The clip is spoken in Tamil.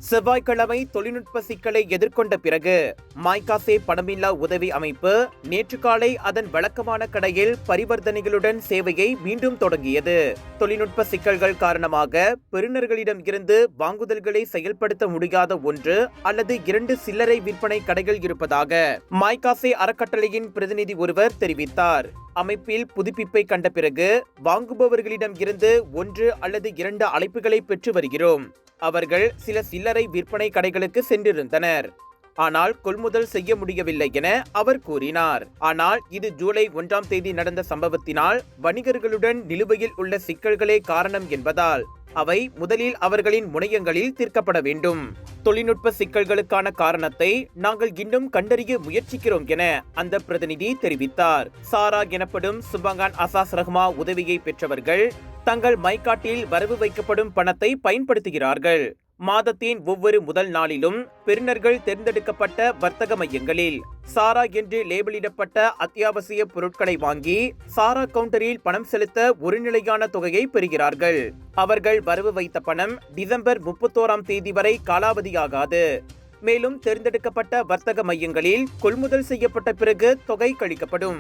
செவ்வாய்க்கிழமை தொழில்நுட்ப சிக்கலை எதிர்கொண்ட பிறகு மைகாசே பணமில்லா உதவி அமைப்பு நேற்று காலை அதன் வழக்கமான கடையில் பரிவர்த்தனைகளுடன் சேவையை மீண்டும் தொடங்கியது. தொழில்நுட்ப சிக்கல்கள் காரணமாக பெறுநர்களிடம் இருந்து வாங்குதல்களை செயல்படுத்த முடியாத ஒன்று அல்லது 2 சில்லறை விற்பனை கடைகள் இருப்பதாக மைகாசே அறக்கட்டளையின் பிரதிநிதி ஒருவர் தெரிவித்தார். அமைப்பில் புதுப்பிப்பை கண்ட பிறகு வாங்குபவர்களிடம் இருந்து 1 அல்லது 2 அழைப்புகளை பெற்று வருகிறோம். அவர்கள் சில சில்லறை விற்பனை கடைகளுக்கு சென்றிருந்தனர். ஆனால் கொள்முதல் செய்ய முடியவில்லை என அவர் கூறினார். ஆனால் இது ஜூலை 1ஆம் தேதி நடந்த சம்பவத்தினால் வணிகர்களுடன் நிலுவையில் உள்ள சிக்கல்களே காரணம் என்பதால் அவை முதலில் அவர்களின் முனையங்களில் தீர்க்கப்பட வேண்டும். தொழில்நுட்ப சிக்கல்களுக்கான காரணத்தை நாங்கள் இன்னும் கண்டறிய முயற்சிக்கிறோம் என அந்த பிரதிநிதி தெரிவித்தார். சாரா எனப்படும் சுபங்கான் அசாஸ் ரஹ்மா உதவியை பெற்றவர்கள் தங்கள் மைகாட்டில் வரவு வைக்கப்படும் பணத்தை பயன்படுத்துகிறார்கள். மாதத்தின் ஒவ்வொரு முதல் நாளிலும் பெறுநர்கள் தேர்ந்தெடுக்கப்பட்ட வர்த்தக மையங்களில் சாரா என்று லேபிளிடப்பட்ட அத்தியாவசிய பொருட்களை வாங்கி சாரா கவுண்டரில் பணம் செலுத்த ஒரு நிலையான தொகையை பெறுகிறார்கள். அவர்கள் வரவு வைத்த பணம் டிசம்பர் 31ஆம் தேதி வரை காலாவதியாகாது. மேலும் தேர்ந்தெடுக்கப்பட்ட வர்த்தக மையங்களில் கொள்முதல் செய்யப்பட்ட பிறகு தொகை கழிக்கப்படும்.